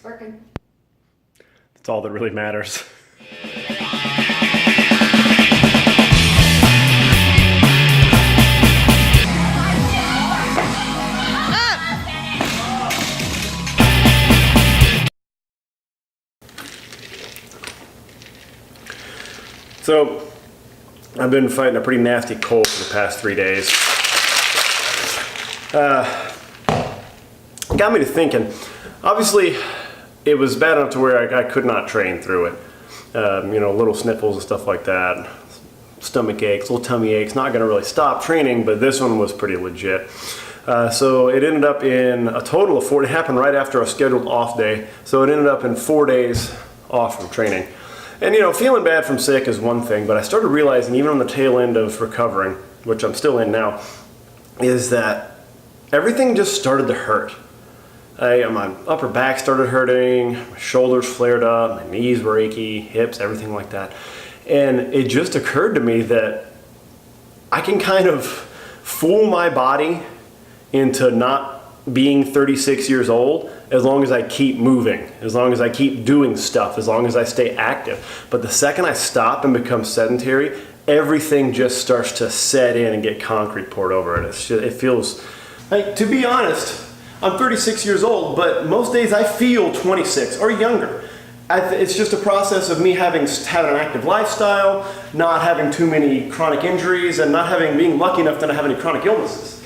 It's working. That's all that really matters. So, I've been fighting a pretty nasty cold for the past 3 days. Got me to thinking. Obviously, it was bad enough to where I could not train through it. Little sniffles and stuff like that. Stomach aches, little tummy aches. Not going to really stop training, but this one was pretty legit. So it ended up in a total of 4. It happened right after a scheduled off day. So it ended up in 4 days off from training. And feeling bad from sick is one thing, but I started realizing even on the tail end of recovering, which I'm still in now, is that everything just started to hurt. My upper back started hurting, my shoulders flared up, my knees were achy, hips, everything like that. And it just occurred to me that I can kind of fool my body into not being 36 years old as long as I keep moving, as long as I keep doing stuff, as long as I stay active. But the second I stop and become sedentary, everything just starts to set in and get concrete poured over it. It feels like, to be honest, I'm 36 years old, but most days I feel 26 or younger. It's just a process of me having had an active lifestyle, not having too many chronic injuries, and being lucky enough to not have any chronic illnesses.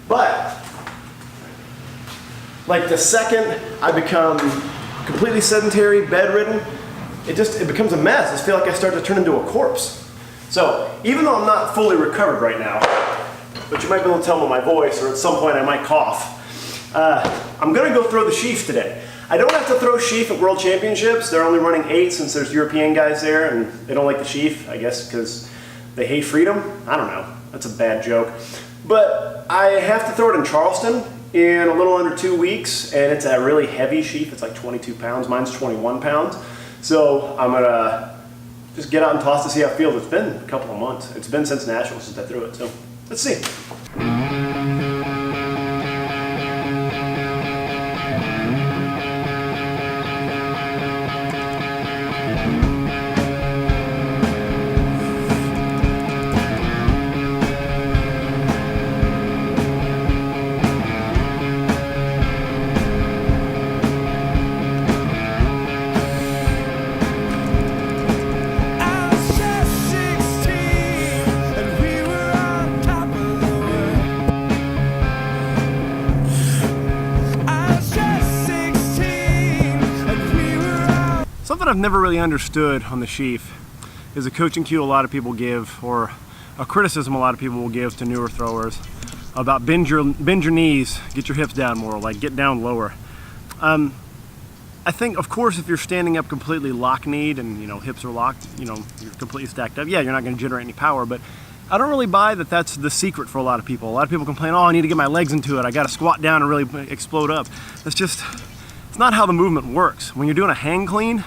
But like the second I become completely sedentary, bedridden, it becomes a mess. I feel like I start to turn into a corpse. So even though I'm not fully recovered right now, but you might be able to tell by my voice, or at some point I might cough, I'm gonna go throw the sheaf today. I don't have to throw sheaf at World Championships. They're only running 8 since there's European guys there, and they don't like the sheaf, I guess because they hate freedom. I don't know, that's a bad joke. But I have to throw it in Charleston in a little under 2 weeks, and it's a really heavy sheaf. It's like 22 pounds, mine's 21 pounds. So I'm gonna just get out and toss to see how it feels. It's been a couple of months. It's been since Nationals since I threw it, so let's see. Something I've never really understood on the sheaf is a coaching cue a lot of people give, or a criticism a lot of people will give to newer throwers about bend your knees, get your hips down more, like get down lower. I think, of course, if you're standing up completely lock-kneed and hips are locked, you're completely stacked up, yeah, you're not going to generate any power. But I don't really buy that that's the secret for a lot of people. A lot of people complain, oh, I need to get my legs into it, I got to squat down and really explode up. It's not how the movement works. When you're doing a hang clean,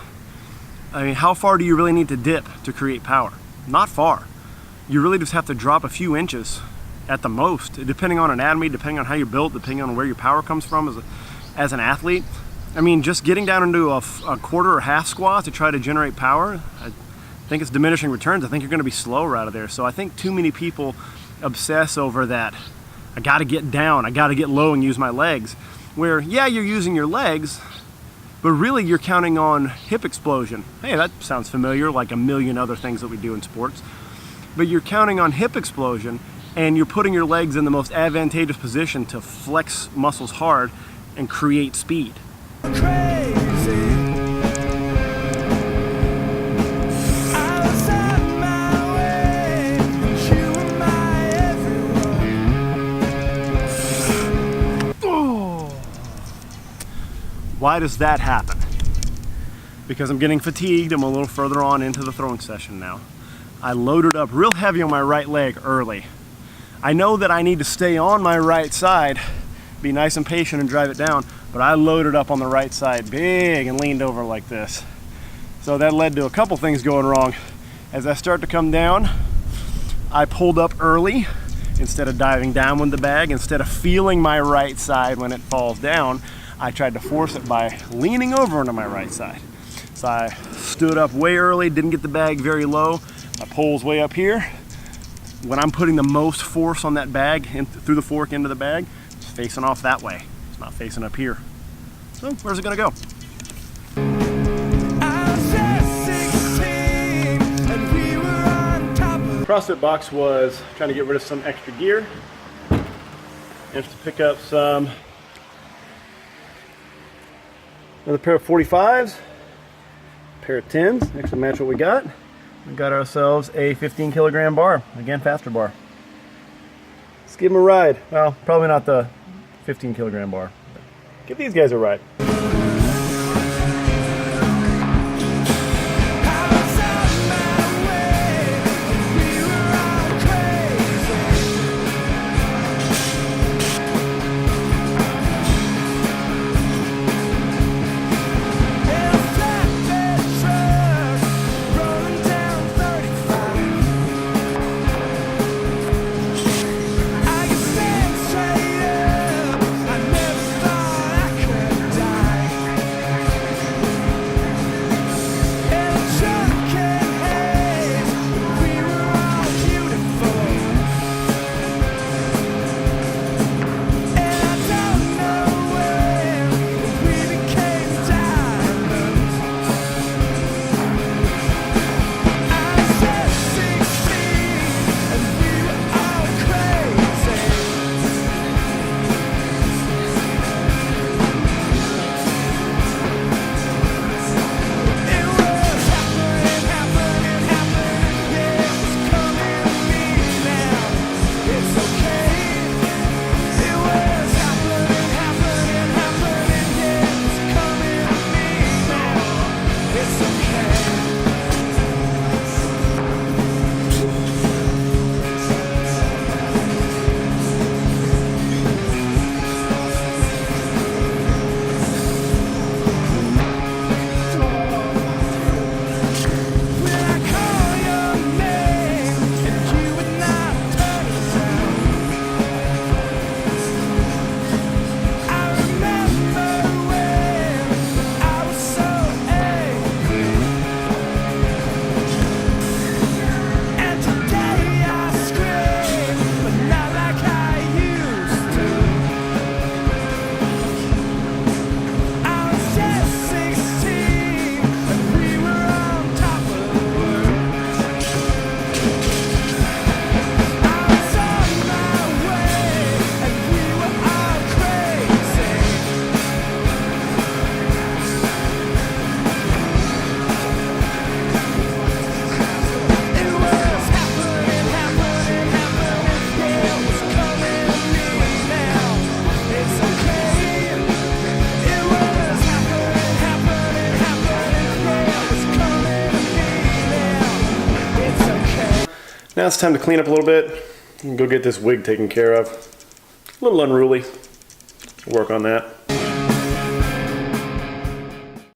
I mean, how far do you really need to dip to create power? Not far. You really just have to drop a few inches at the most, depending on anatomy, depending on how you're built, depending on where your power comes from as an athlete. I mean, just getting down into a quarter or half squat to try to generate power, I think it's diminishing returns. I think you're going to be slower out of there. So I think too many people obsess over that. I got to get down, I got to get low and use my legs. Where, yeah, you're using your legs, but really you're counting on hip explosion. Hey, that sounds familiar, like a million other things that we do in sports. But you're counting on hip explosion, and you're putting your legs in the most advantageous position to flex muscles hard and create speed. Why does that happen? Because I'm getting fatigued. I'm a little further on into the throwing session now. I loaded up real heavy on my right leg early. I know that I need to stay on my right side, be nice and patient and drive it down, but I loaded up on the right side big and leaned over like this. So that led to a couple things going wrong. As I start to come down, I pulled up early instead of diving down with the bag. Instead of feeling my right side when it falls down, I tried to force it by leaning over onto my right side. So I stood up way early, didn't get the bag very low. My pole's way up here. When I'm putting the most force on that bag, through the fork into the bag, it's facing off that way. It's not facing up here. So where's it gonna go? CrossFit box was trying to get rid of some extra gear and to pick up some, another pair of 45s, pair of 10s, actually match what we got. We got ourselves a 15 kilogram bar, again faster bar. Let's give them a ride. Well, probably not the 15 kilogram bar. Give these guys a ride. Now it's time to clean up a little bit and go get this wig taken care of. A little unruly. Work on that.